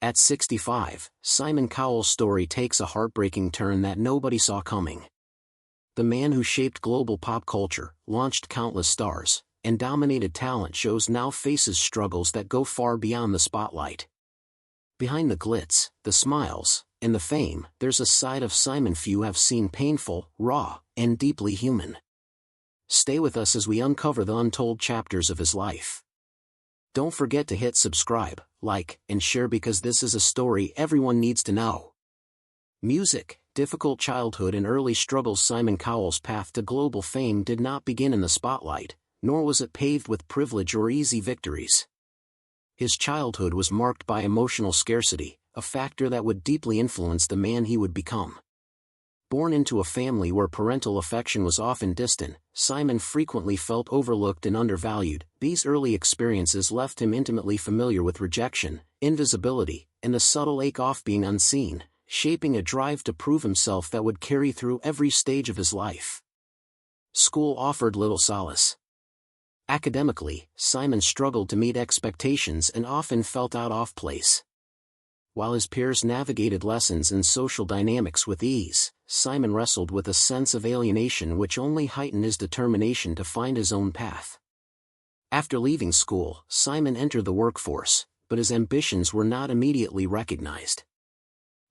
At 65, Simon Cowell's story takes a heartbreaking turn that nobody saw coming. The man who shaped global pop culture, launched countless stars, and dominated talent shows now faces struggles that go far beyond the spotlight. Behind the glitz, the smiles, and the fame, there's a side of Simon few have seen: painful, raw, and deeply human. Stay with us as we uncover the untold chapters of his life. Don't forget to hit subscribe, like, and share, because this is a story everyone needs to know. Music, difficult childhood and early struggles. Simon Cowell's path to global fame did not begin in the spotlight, nor was it paved with privilege or easy victories. His childhood was marked by emotional scarcity, a factor that would deeply influence the man he would become. Born into a family where parental affection was often distant, Simon frequently felt overlooked and undervalued. These early experiences left him intimately familiar with rejection, invisibility, and the subtle ache of being unseen, shaping a drive to prove himself that would carry through every stage of his life. School offered little solace. Academically, Simon struggled to meet expectations and often felt out of place. While his peers navigated lessons and social dynamics with ease, Simon wrestled with a sense of alienation which only heightened his determination to find his own path. After leaving school, Simon entered the workforce, but his ambitions were not immediately recognized.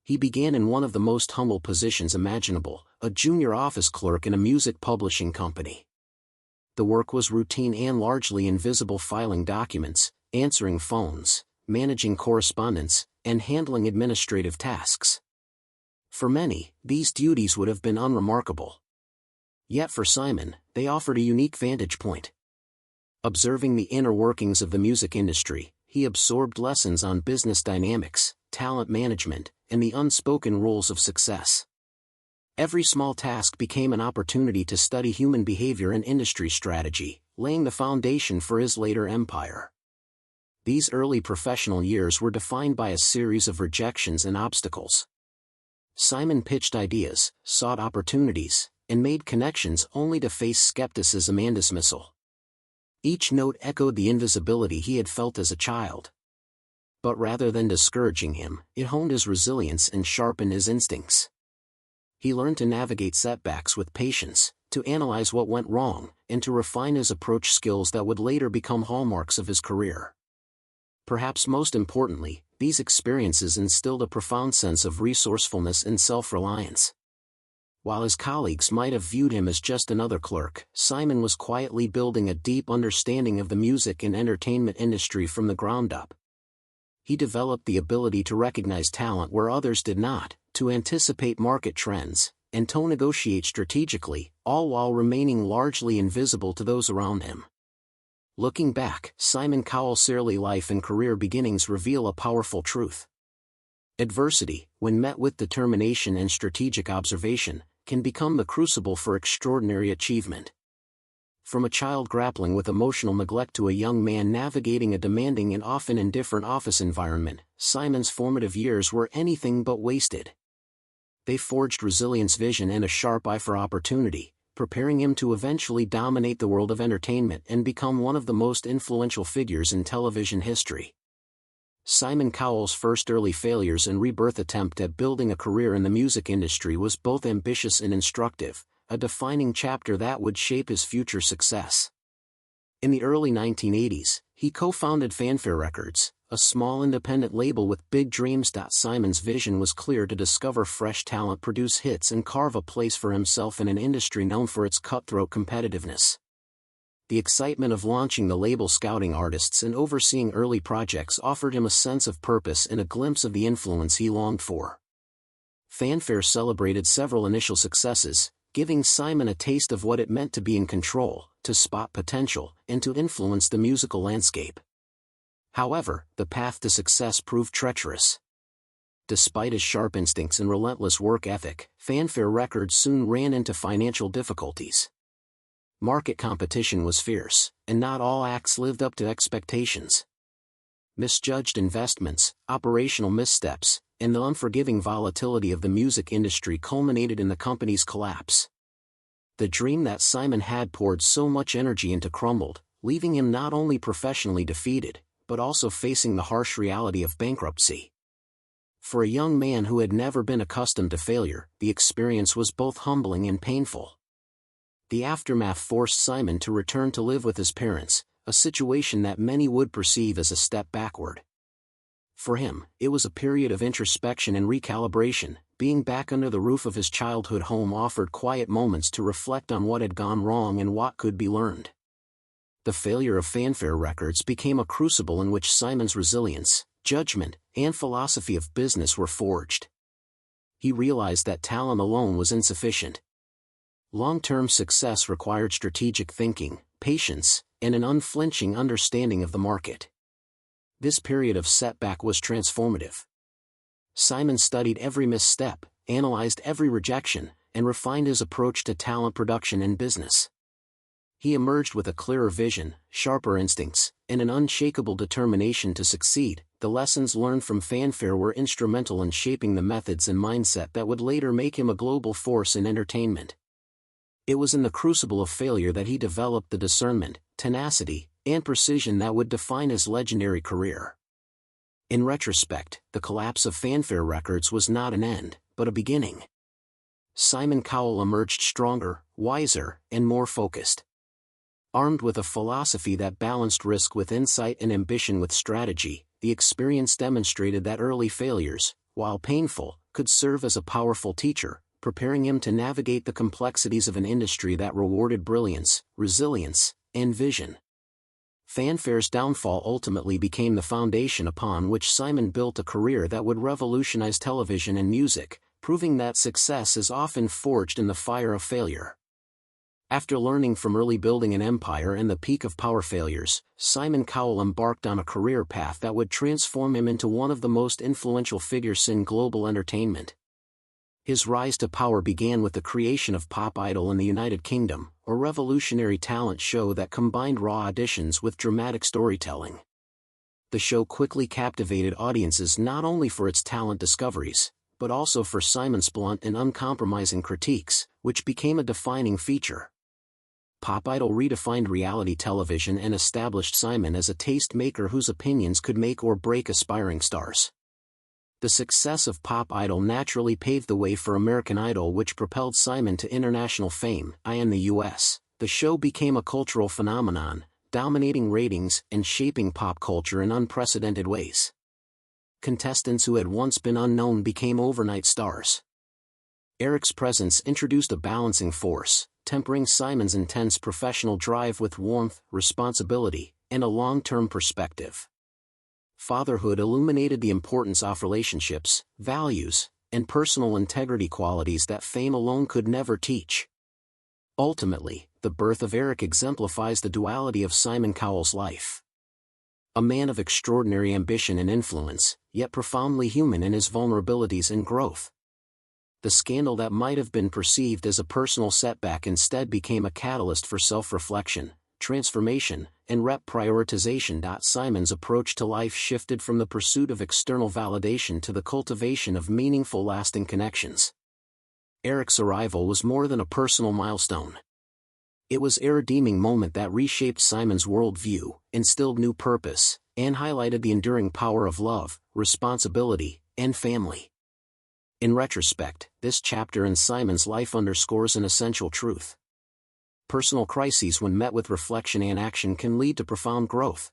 He began in one of the most humble positions imaginable, a junior office clerk in a music publishing company. The work was routine and largely invisible: filing documents, answering phones, managing correspondence, and handling administrative tasks. For many, these duties would have been unremarkable. Yet for Simon, they offered a unique vantage point. Observing the inner workings of the music industry, he absorbed lessons on business dynamics, talent management, and the unspoken rules of success. Every small task became an opportunity to study human behavior and industry strategy, laying the foundation for his later empire. These early professional years were defined by a series of rejections and obstacles. Simon pitched ideas, sought opportunities, and made connections only to face skepticism and dismissal. Each note echoed the invisibility he had felt as a child. But rather than discouraging him, it honed his resilience and sharpened his instincts. He learned to navigate setbacks with patience, to analyze what went wrong, and to refine his approach, skills that would later become hallmarks of his career. Perhaps most importantly, these experiences instilled a profound sense of resourcefulness and self-reliance. While his colleagues might have viewed him as just another clerk, Simon was quietly building a deep understanding of the music and entertainment industry from the ground up. He developed the ability to recognize talent where others did not, to anticipate market trends, and to negotiate strategically, all while remaining largely invisible to those around him. Looking back, Simon Cowell's early life and career beginnings reveal a powerful truth. Adversity, when met with determination and strategic observation, can become the crucible for extraordinary achievement. From a child grappling with emotional neglect to a young man navigating a demanding and often indifferent office environment, Simon's formative years were anything but wasted. They forged resilience, vision, and a sharp eye for opportunity, preparing him to eventually dominate the world of entertainment and become one of the most influential figures in television history. Simon Cowell's first early failures and rebirth attempt at building a career in the music industry was both ambitious and instructive, a defining chapter that would shape his future success. In the early 1980s, he co-founded Fanfare Records, a small independent label with big dreams. Simon's vision was clear: to discover fresh talent, produce hits, and carve a place for himself in an industry known for its cutthroat competitiveness. The excitement of launching the label, scouting artists, and overseeing early projects offered him a sense of purpose and a glimpse of the influence he longed for. Fanfare celebrated several initial successes, giving Simon a taste of what it meant to be in control, to spot potential, and to influence the musical landscape. However, the path to success proved treacherous. Despite his sharp instincts and relentless work ethic, Fanfare Records soon ran into financial difficulties. Market competition was fierce, and not all acts lived up to expectations. Misjudged investments, operational missteps, and the unforgiving volatility of the music industry culminated in the company's collapse. The dream that Simon had poured so much energy into crumbled, leaving him not only professionally defeated, but also facing the harsh reality of bankruptcy. For a young man who had never been accustomed to failure, the experience was both humbling and painful. The aftermath forced Simon to return to live with his parents, a situation that many would perceive as a step backward. For him, it was a period of introspection and recalibration. Being back under the roof of his childhood home offered quiet moments to reflect on what had gone wrong and what could be learned. The failure of Fanfare Records became a crucible in which Simon's resilience, judgment, and philosophy of business were forged. He realized that talent alone was insufficient. Long-term success required strategic thinking, patience, and an unflinching understanding of the market. This period of setback was transformative. Simon studied every misstep, analyzed every rejection, and refined his approach to talent production and business. He emerged with a clearer vision, sharper instincts, and an unshakable determination to succeed. The lessons learned from Fanfare were instrumental in shaping the methods and mindset that would later make him a global force in entertainment. It was in the crucible of failure that he developed the discernment, tenacity, and precision that would define his legendary career. In retrospect, the collapse of Fanfare Records was not an end, but a beginning. Simon Cowell emerged stronger, wiser, and more focused. Armed with a philosophy that balanced risk with insight and ambition with strategy, the experience demonstrated that early failures, while painful, could serve as a powerful teacher, preparing him to navigate the complexities of an industry that rewarded brilliance, resilience, and vision. Fanfare's downfall ultimately became the foundation upon which Simon built a career that would revolutionize television and music, proving that success is often forged in the fire of failure. After learning from early building an empire and the peak of power failures, Simon Cowell embarked on a career path that would transform him into one of the most influential figures in global entertainment. His rise to power began with the creation of Pop Idol in the United Kingdom, a revolutionary talent show that combined raw auditions with dramatic storytelling. The show quickly captivated audiences not only for its talent discoveries, but also for Simon's blunt and uncompromising critiques, which became a defining feature. Pop Idol redefined reality television and established Simon as a taste-maker whose opinions could make or break aspiring stars. The success of Pop Idol naturally paved the way for American Idol, which propelled Simon to international fame. In the US, the show became a cultural phenomenon, dominating ratings and shaping pop culture in unprecedented ways. Contestants who had once been unknown became overnight stars. Eric's presence introduced a balancing force, tempering Simon's intense professional drive with warmth, responsibility, and a long-term perspective. Fatherhood illuminated the importance of relationships, values, and personal integrity, qualities that fame alone could never teach. Ultimately, the birth of Eric exemplifies the duality of Simon Cowell's life. A man of extraordinary ambition and influence, yet profoundly human in his vulnerabilities and growth. The scandal that might have been perceived as a personal setback instead became a catalyst for self-reflection, transformation, and prioritization. Simon's approach to life shifted from the pursuit of external validation to the cultivation of meaningful, lasting connections. Eric's arrival was more than a personal milestone. It was a redeeming moment that reshaped Simon's worldview, instilled new purpose, and highlighted the enduring power of love, responsibility, and family. In retrospect, this chapter in Simon's life underscores an essential truth. Personal crises, when met with reflection and action, can lead to profound growth.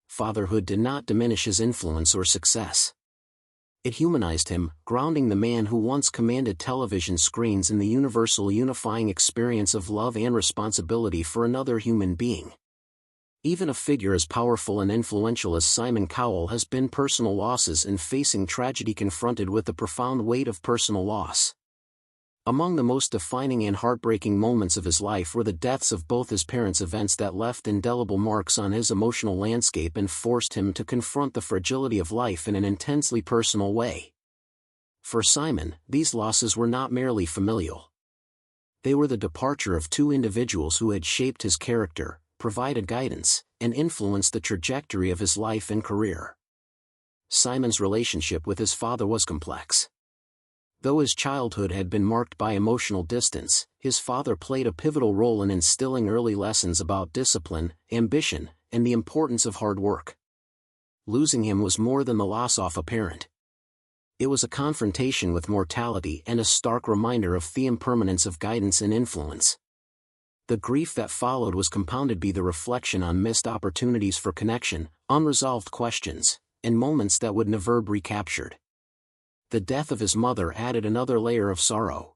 Fatherhood did not diminish his influence or success. It humanized him, grounding the man who once commanded television screens in the universal unifying experience of love and responsibility for another human being. Even a figure as powerful and influential as Simon Cowell has been personal losses and facing tragedy, confronted with the profound weight of personal loss. Among the most defining and heartbreaking moments of his life were the deaths of both his parents, events that left indelible marks on his emotional landscape and forced him to confront the fragility of life in an intensely personal way. For Simon, these losses were not merely familial. They were the departure of two individuals who had shaped his character, provided guidance, and influenced the trajectory of his life and career. Simon's relationship with his father was complex. Though his childhood had been marked by emotional distance, his father played a pivotal role in instilling early lessons about discipline, ambition, and the importance of hard work. Losing him was more than the loss of a parent. It was a confrontation with mortality and a stark reminder of the impermanence of guidance and influence. The grief that followed was compounded by the reflection on missed opportunities for connection, unresolved questions, and moments that would never be recaptured. The death of his mother added another layer of sorrow.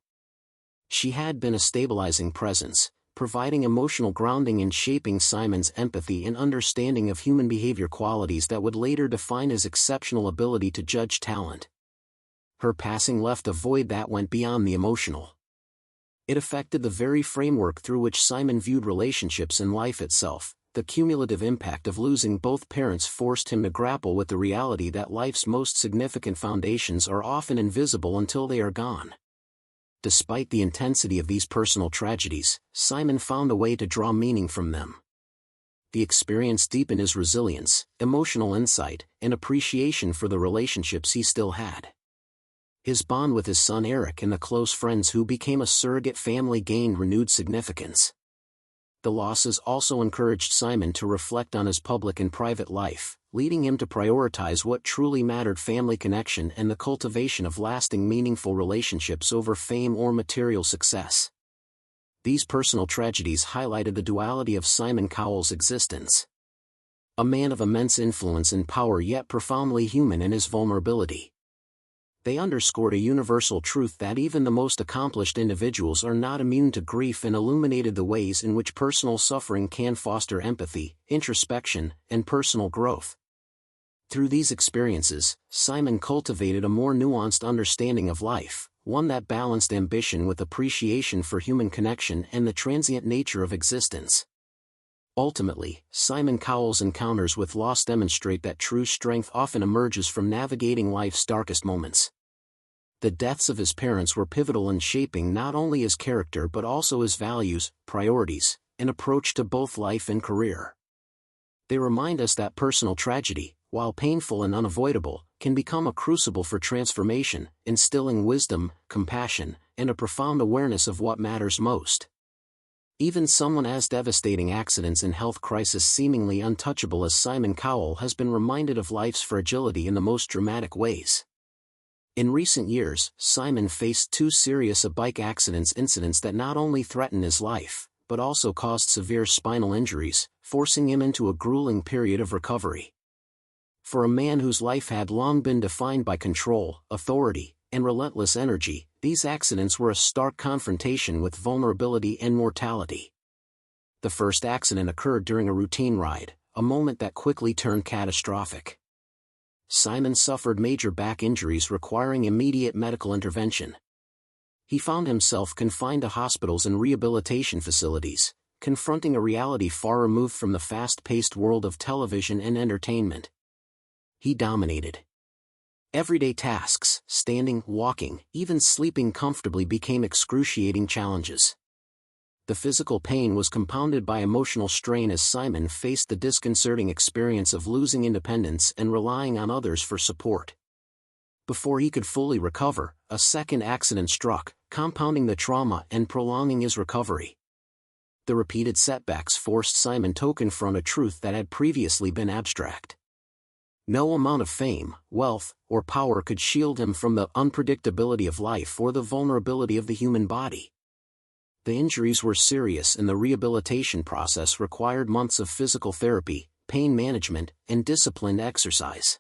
She had been a stabilizing presence, providing emotional grounding and shaping Simon's empathy and understanding of human behavior, qualities that would later define his exceptional ability to judge talent. Her passing left a void that went beyond the emotional. It affected the very framework through which Simon viewed relationships and life itself. The cumulative impact of losing both parents forced him to grapple with the reality that life's most significant foundations are often invisible until they are gone. Despite the intensity of these personal tragedies, Simon found a way to draw meaning from them. The experience deepened his resilience, emotional insight, and appreciation for the relationships he still had. His bond with his son Eric and the close friends who became a surrogate family gained renewed significance. The losses also encouraged Simon to reflect on his public and private life, leading him to prioritize what truly mattered: family connection and the cultivation of lasting meaningful relationships over fame or material success. These personal tragedies highlighted the duality of Simon Cowell's existence. A man of immense influence and power, yet profoundly human in his vulnerability. They underscored a universal truth that even the most accomplished individuals are not immune to grief, and illuminated the ways in which personal suffering can foster empathy, introspection, and personal growth. Through these experiences, Simon cultivated a more nuanced understanding of life, one that balanced ambition with appreciation for human connection and the transient nature of existence. Ultimately, Simon Cowell's encounters with loss demonstrate that true strength often emerges from navigating life's darkest moments. The deaths of his parents were pivotal in shaping not only his character but also his values, priorities, and approach to both life and career. They remind us that personal tragedy, while painful and unavoidable, can become a crucible for transformation, instilling wisdom, compassion, and a profound awareness of what matters most. Even someone as devastating accidents and health crisis seemingly untouchable as Simon Cowell has been reminded of life's fragility in the most dramatic ways. In recent years, Simon faced two serious bike incidents that not only threatened his life, but also caused severe spinal injuries, forcing him into a grueling period of recovery. For a man whose life had long been defined by control, authority, and relentless energy, these accidents were a stark confrontation with vulnerability and mortality. The first accident occurred during a routine ride, a moment that quickly turned catastrophic. Simon suffered major back injuries requiring immediate medical intervention. He found himself confined to hospitals and rehabilitation facilities, confronting a reality far removed from the fast-paced world of television and entertainment. He dominated. Everyday tasks, standing, walking, even sleeping comfortably, became excruciating challenges. The physical pain was compounded by emotional strain as Simon faced the disconcerting experience of losing independence and relying on others for support. Before he could fully recover, a second accident struck, compounding the trauma and prolonging his recovery. The repeated setbacks forced Simon to confront a truth that had previously been abstract. No amount of fame, wealth, or power could shield him from the unpredictability of life or the vulnerability of the human body. The injuries were serious and the rehabilitation process required months of physical therapy, pain management, and disciplined exercise.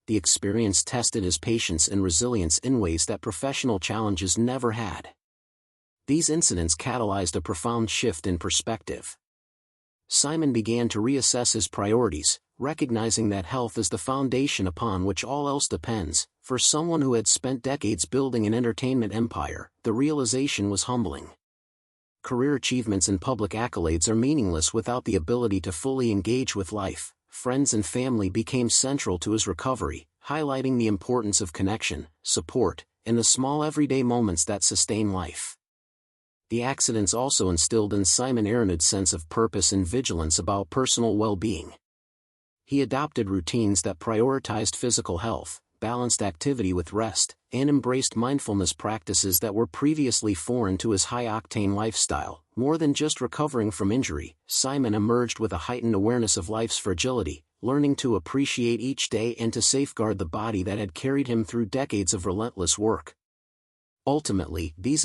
The experience tested his patience and resilience in ways that professional challenges never had. These incidents catalyzed a profound shift in perspective. Simon began to reassess his priorities, recognizing that health is the foundation upon which all else depends. For someone who had spent decades building an entertainment empire, the realization was humbling. Career achievements and public accolades are meaningless without the ability to fully engage with life. Friends and family became central to his recovery, highlighting the importance of connection, support, and the small everyday moments that sustain life. The accidents also instilled in Simon a renewed sense of purpose and vigilance about personal well-being. He adopted routines that prioritized physical health, balanced activity with rest, and embraced mindfulness practices that were previously foreign to his high-octane lifestyle. More than just recovering from injury, Simon emerged with a heightened awareness of life's fragility, learning to appreciate each day and to safeguard the body that had carried him through decades of relentless work. Ultimately, these